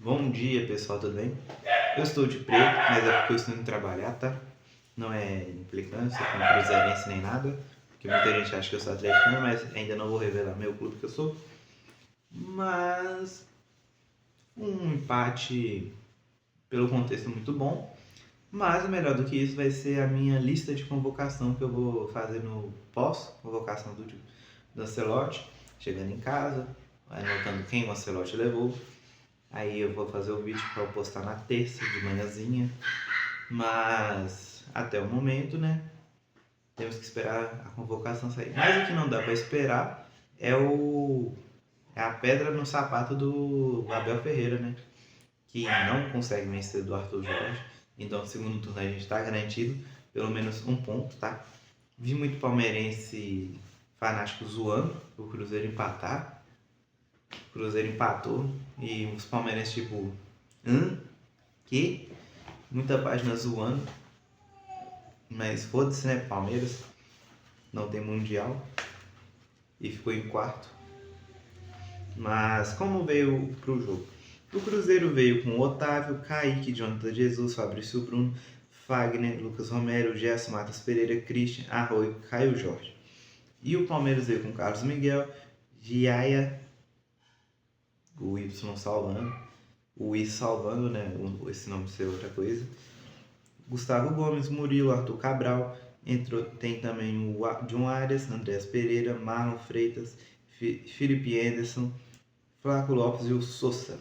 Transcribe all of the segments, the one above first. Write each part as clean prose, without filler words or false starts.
Bom dia, pessoal, tudo bem? Eu estou de preto, mas é porque eu estou indo trabalhar, tá? Não é implicância com cruzeirense nem nada, porque muita gente acha que eu sou atleticano, mas ainda não vou revelar meu clube que eu sou. Mas um empate pelo contexto muito bom, mas melhor do que isso vai ser a minha lista de convocação que eu vou fazer no pós-convocação do Ancelotti, chegando em casa, anotando quem o Ancelotti levou. Aí eu vou fazer o vídeo para eu postar na terça de manhãzinha. Mas até o momento, né? Temos que esperar a convocação sair. Mas o que não dá para esperar é a pedra no sapato do Abel Ferreira, né? Que não consegue vencer do Arthur Jorge. Então, no segundo turno a gente está garantido pelo menos um ponto, tá? Vi muito palmeirense fanático zoando o Cruzeiro empatar. O Cruzeiro empatou e os palmeirenses tipo, que? Muita página zoando. Mas foda-se, né? Palmeiras não tem mundial e ficou em quarto. Mas como veio pro jogo? O Cruzeiro veio com Otávio, Kaique, Jonathan Jesus, Fabrício Bruno, Fagner, Lucas Romero, Gerson, Matos Pereira, Christian, Arroio, Caio Jorge. E o Palmeiras veio com Carlos Miguel, Giaia, o Y salvando, o I salvando, né? Esse nome ser outra coisa. Gustavo Gomes, Murilo, Arthur Cabral, tem também o John Arias, Andreas Pereira, Marlon Freitas, Felipe Anderson, Flaco Lopes e o Sousa.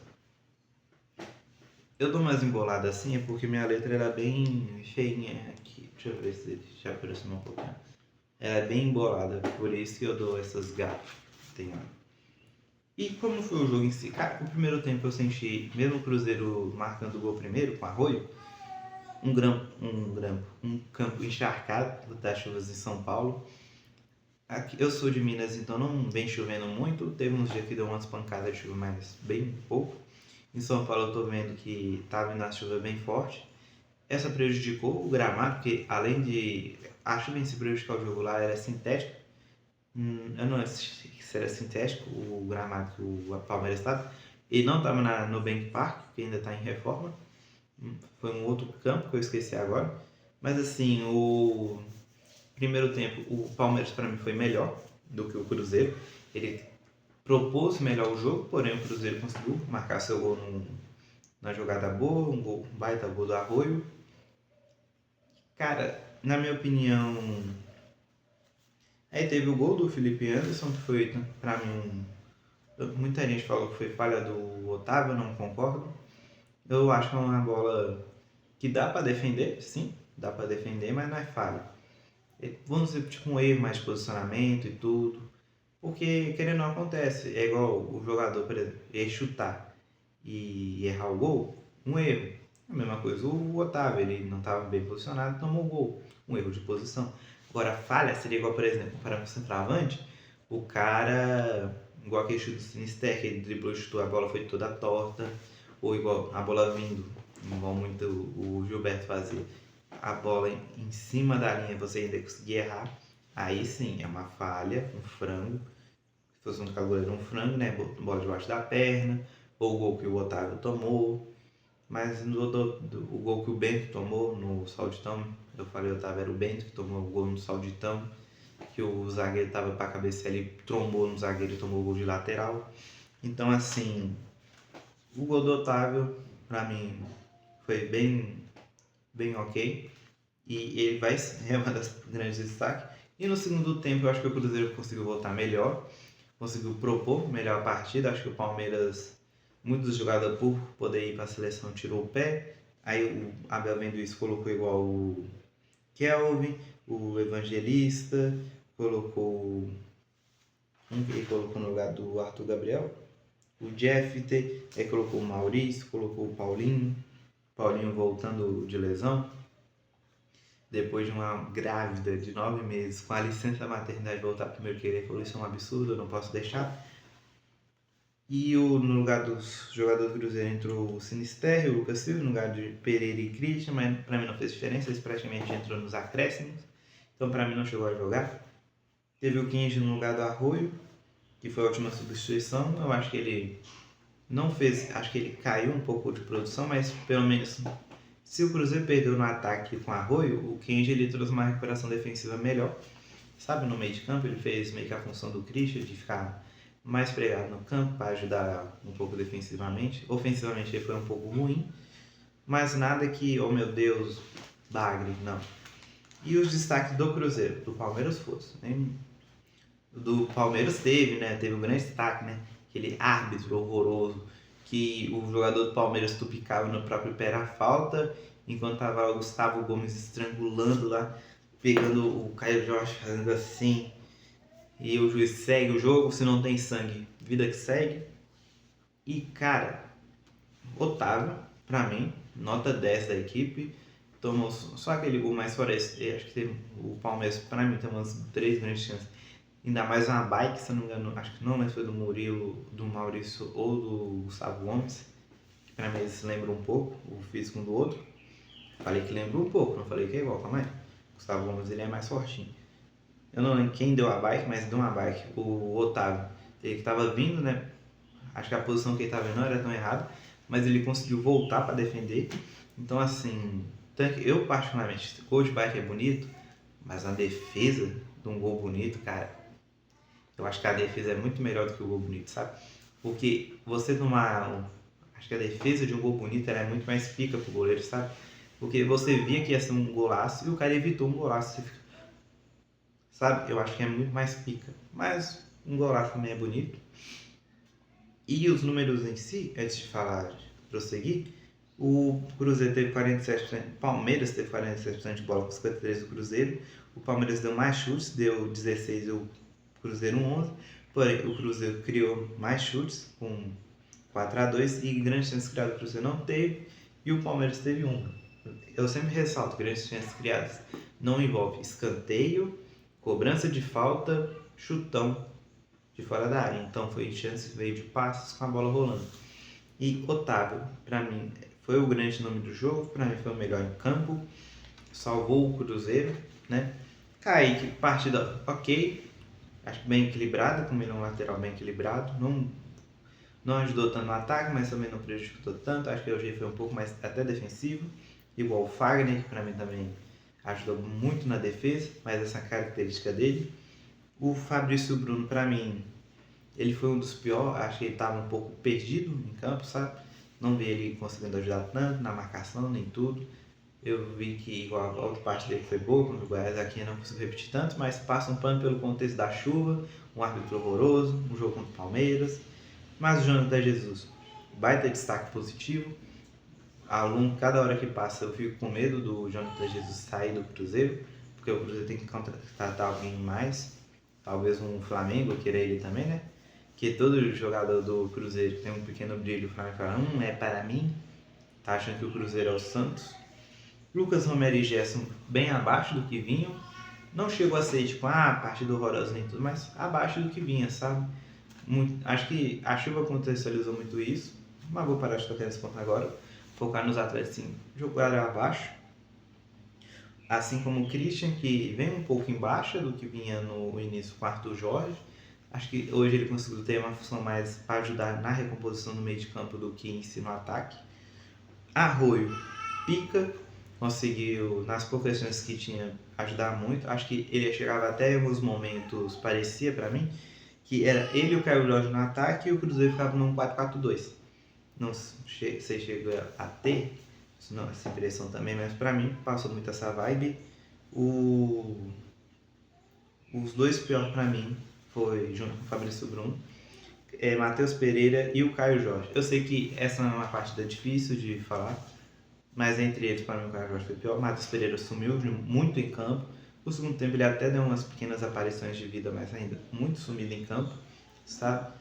Eu dou umas emboladas assim, é porque minha letra era bem feinha aqui. Deixa eu ver se já aproxima um pouquinho. Ela é bem embolada, por isso que eu dou essas gafas. E como foi o jogo em si? Cara, o primeiro tempo eu senti, mesmo o Cruzeiro marcando o gol primeiro, com Arroio, um campo encharcado das chuvas em São Paulo. Aqui, eu sou de Minas, então não vem chovendo muito. Teve uns dias que deu umas pancadas de chuva, mas bem pouco. Em São Paulo eu tô vendo que tá vindo a chuva bem forte. Essa prejudicou o gramado, porque além de a chuva em se prejudicar o jogo lá, era sintético. Eu não sei se era sintético o gramado que o Palmeiras estava. Ele não estava no Bank Park, que ainda está em reforma. Foi um outro campo que eu esqueci agora. Mas assim, o primeiro tempo, o Palmeiras para mim foi melhor do que o Cruzeiro. Ele propôs melhor o jogo, porém o Cruzeiro conseguiu marcar seu gol na jogada boa, um baita gol do Arroio. Cara, na minha opinião, aí teve o gol do Felipe Anderson, que foi para mim muita gente falou que foi falha do Otávio, eu não concordo. Eu acho que é uma bola que dá para defender, sim, dá para defender, mas não é falha. Vamos dizer, tipo um erro mais de posicionamento e tudo. Porque, querendo não acontece, é igual o jogador, por exemplo, ele chutar e errar o gol, um erro. A mesma coisa o Otávio, ele não estava bem posicionado, tomou o gol, um erro de posição. Agora, falha seria igual, por exemplo, para um centroavante, o cara, igual aquele chute do Sinister, que ele driblou e chutou, a bola foi toda torta, ou igual a bola vindo, igual muito o Gilberto fazia, a bola em cima da linha, você ainda conseguir errar, aí sim, é uma falha, um frango. Se fosse um goleiro, um frango, né? Bola debaixo da perna, ou o gol que o Otávio tomou. Mas o gol que o Bento tomou no Sauditão, eu falei Otávio, era o Bento que tomou o gol no Sauditão, que o zagueiro estava para a cabeça, ele trombou no zagueiro e tomou o gol de lateral. Então, assim, o gol do Otávio, para mim, foi bem ok. E ele vai ser uma das grandes destaques. E no segundo tempo eu acho que o Cruzeiro conseguiu voltar melhor, conseguiu propor melhor a partida. Acho que o Palmeiras, muitos jogadores por poder ir para a seleção, tirou o pé. Aí o Abel vendo isso colocou igual o Kelvin, o Evangelista, colocou ele colocou no lugar do Arthur Gabriel, o Jeff, aí colocou o Maurício, colocou o Paulinho voltando de lesão, depois de uma grávida de 9 meses, com a licença maternidade voltar primeiro que ele falou, isso é um absurdo, eu não posso deixar. E no lugar dos jogadores do Cruzeiro entrou o Sinister e o Lucas Silva, no lugar de Pereira e Christian, mas pra mim não fez diferença, eles praticamente entrou nos acréscimos, então pra mim não chegou a jogar. Teve o Kenji no lugar do Arroio, que foi a última substituição, eu acho que ele não fez, acho que ele caiu um pouco de produção, mas pelo menos se o Cruzeiro perdeu no ataque com Arroio, o Kenji ele trouxe uma recuperação defensiva melhor, sabe, no meio de campo ele fez meio que a função do Christian de ficar mais pregado no campo para ajudar um pouco defensivamente. Ofensivamente ele foi um pouco ruim, mas nada que, oh meu Deus, bagre, não. E os destaques do Cruzeiro, do Palmeiras fosse, nem do Palmeiras teve, né? Teve um grande destaque, né? Aquele árbitro horroroso que o jogador do Palmeiras tupicava no próprio pé a falta, enquanto tava o Gustavo Gomes estrangulando lá, pegando o Caio Jorge fazendo assim, e o juiz segue o jogo, se não tem sangue, vida que segue. E cara, Otávio, pra mim, nota 10 da equipe, tomou só aquele gol mais fora esse, acho que teve, o Palmeiras pra mim tem umas 3 grandes chances. Ainda mais uma bike, se eu não me engano, acho que não lembro se foi do Murilo, do Maurício ou do Gustavo Gomes, que pra mim eles lembram um pouco, o físico um do outro. Falei que lembra um pouco, não falei que é igual, calma aí. O Gustavo Gomes ele é mais fortinho. Eu não lembro quem deu a bike, mas deu uma bike, o Otávio. Ele que tava vindo, né? Acho que a posição que ele tava não era tão errada, mas ele conseguiu voltar para defender. Então, assim, eu particularmente, gol de bike é bonito, mas a defesa de um gol bonito, cara, eu acho que a defesa é muito melhor do que o gol bonito, sabe? Porque você numa. Acho que a defesa de um gol bonito ela é muito mais pica pro goleiro, sabe? Porque você via que ia ser um golaço e o cara evitou um golaço. Você fica, sabe? Eu acho que é muito mais pica. Mas um golaço também é bonito. E os números em si, antes de falar, de prosseguir, o Cruzeiro teve 47%, o Palmeiras teve 47% de bola com 53% do Cruzeiro. O Palmeiras deu mais chutes, deu 16 e o Cruzeiro 11. Porém, o Cruzeiro criou mais chutes, com 4-2, e grandes chances criadas o Cruzeiro não teve, e o Palmeiras teve uma. Eu sempre ressalto que grandes chances criadas não envolve escanteio, cobrança de falta, chutão de fora da área. Então foi chance, veio de passos com a bola rolando. E Otávio, para mim, foi o grande nome do jogo, para mim foi o melhor em campo, salvou o Cruzeiro, né? Kaique, partida ok, acho que bem equilibrada, com um lateral bem equilibrado, não ajudou tanto no ataque, mas também não prejudicou tanto, acho que o G foi um pouco mais até defensivo, igual o Fagner, que para mim também ajudou muito na defesa, mas essa característica dele. O Fabrício Bruno, para mim, ele foi um dos piores, acho que ele estava um pouco perdido em campo, sabe? Não vi ele conseguindo ajudar tanto na marcação, nem tudo. Eu vi que igual a outra parte dele foi boa, contra o Goiás aqui eu não consigo repetir tanto, mas passa um pano pelo contexto da chuva, um árbitro horroroso, um jogo contra o Palmeiras. Mas o Jonathan Jesus, baita destaque positivo. Aluno, cada hora que passa eu fico com medo do Jonathan Jesus sair do Cruzeiro, porque o Cruzeiro tem que contratar alguém mais, talvez um Flamengo queira ele também, né? Que todo jogador do Cruzeiro tem um pequeno brilho, o Flamengo fala, é para mim, tá achando que o Cruzeiro é o Santos. Lucas Romero e Gerson bem abaixo do que vinham, não chegou a ser tipo, partida horrorosa nem tudo, mas abaixo do que vinha, sabe? Acho que a chuva contextualizou muito isso, mas vou parar de tocar nesse ponto agora, focar nos atletas sim, jogaram abaixo, assim como o Christian, que vem um pouco em baixa do que vinha no início com o Arthur Jorge. Acho que hoje ele conseguiu ter uma função mais para ajudar na recomposição no meio de campo do que em si no ataque. Arroio, pica, conseguiu, nas poucas chances que tinha, ajudar muito. Acho que ele chegava até em alguns momentos, parecia para mim, que era ele e o Caio Jorge no ataque e o Cruzeiro ficava num 4-4-2. Não sei se chegou a ter essa impressão também, mas para mim passou muito essa vibe. Os dois piores para mim foi junto com o Fabrício Bruno, Matheus Pereira e o Caio Jorge. Eu sei que essa é uma partida difícil de falar, mas entre eles, para mim, o Caio Jorge foi pior. O Matheus Pereira sumiu muito em campo. No segundo tempo, ele até deu umas pequenas aparições de vida, mas ainda muito sumido em campo, sabe?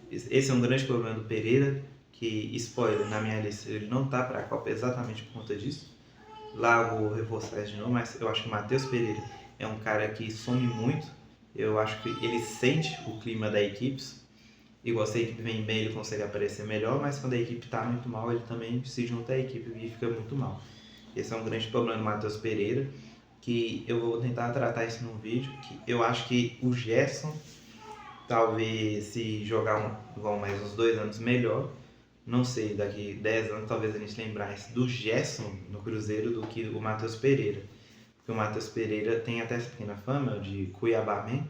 Esse é um grande problema do Pereira, que, spoiler, na minha lista, ele não tá para a Copa exatamente por conta disso. Lá eu vou reforçar isso de novo, mas eu acho que o Matheus Pereira é um cara que some muito. Eu acho que ele sente o clima da equipe. Igual se a equipe vem bem, ele consegue aparecer melhor, mas quando a equipe está muito mal, ele também se junta à equipe e fica muito mal. Esse é um grande problema do Matheus Pereira, que eu vou tentar tratar isso num vídeo, que eu acho que o Gerson, talvez se jogar mais uns 2 anos melhor, Não sei, daqui 10 anos talvez a gente lembrasse do Gerson no Cruzeiro do que o Matheus Pereira. Porque o Matheus Pereira tem até essa pequena fama de Cuiabá Man,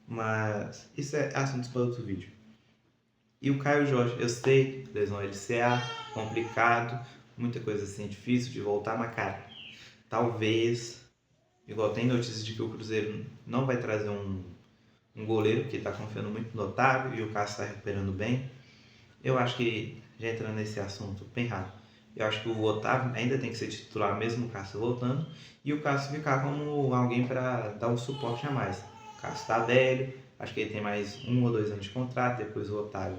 mas isso é assunto para outro vídeo. E o Caio Jorge, eu sei, lesão LCA, complicado, muita coisa assim, difícil de voltar, mas cara, talvez, igual tem notícias de que o Cruzeiro não vai trazer um goleiro, que está confiando muito no Otávio e o Cássio está recuperando bem. Eu acho que, já entrando nesse assunto bem rápido, eu acho que o Otávio ainda tem que ser titular mesmo o Cássio voltando e o Cássio ficar como alguém para dar um suporte a mais. O Cássio está velho, acho que ele tem mais 1 ou 2 anos de contrato, depois o Otávio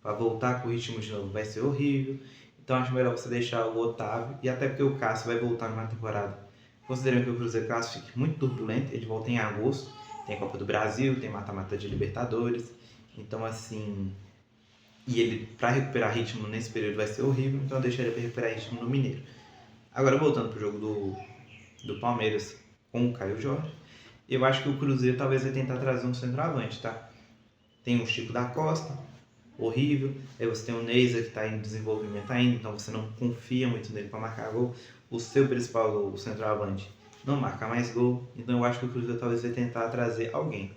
para voltar com o ritmo de novo vai ser horrível. Então acho melhor você deixar o Otávio, e até porque o Cássio vai voltar numa temporada, considerando que o Cruzeiro Cássio fique muito turbulento, ele volta em agosto, tem a Copa do Brasil, tem mata-mata de Libertadores, então assim, e ele, para recuperar ritmo nesse período vai ser horrível, então eu deixaria para recuperar ritmo no Mineiro. Agora voltando pro jogo do Palmeiras com o Caio Jorge, eu acho que o Cruzeiro talvez vai tentar trazer um centroavante, tá? Tem o Chico da Costa, horrível, aí você tem o Neiza que está em desenvolvimento ainda, então você não confia muito nele para marcar gol. O seu principal gol, o centroavante, não marca mais gol, então eu acho que o Cruzeiro talvez vai tentar trazer alguém.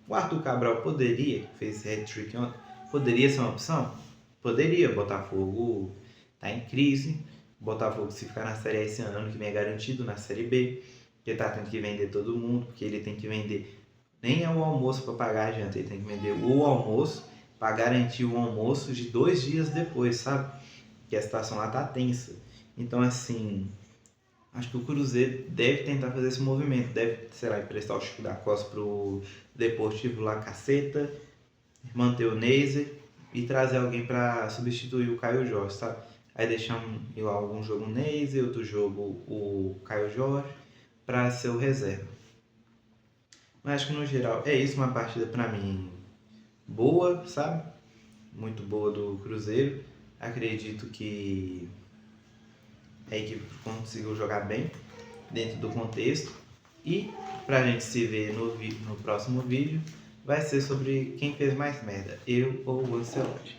O Arthur Cabral poderia, fez esse hat-trick ontem, poderia ser uma opção? Poderia. Botafogo está em crise. Botafogo, se ficar na Série A esse ano que vem, é garantido na Série B, porque está tendo que vender todo mundo, porque ele tem que vender, nem é o almoço para pagar a janta, ele tem que vender o almoço para garantir o almoço de 2 dias depois, sabe? Que a situação lá tá tensa. Então, assim, acho que o Cruzeiro deve tentar fazer esse movimento, deve, sei lá, emprestar o Chico da Costa pro Deportivo La Caceta, manter o Neiser e trazer alguém para substituir o Caio Jorge, sabe? Aí deixar algum jogo o Neiser, outro jogo o Caio Jorge, para ser o reserva. Mas acho que no geral é isso, uma partida para mim boa, sabe? Muito boa do Cruzeiro. Acredito que a equipe conseguiu jogar bem dentro do contexto. E pra gente se ver no próximo vídeo, vai ser sobre quem fez mais merda, eu ou o Ancelotti.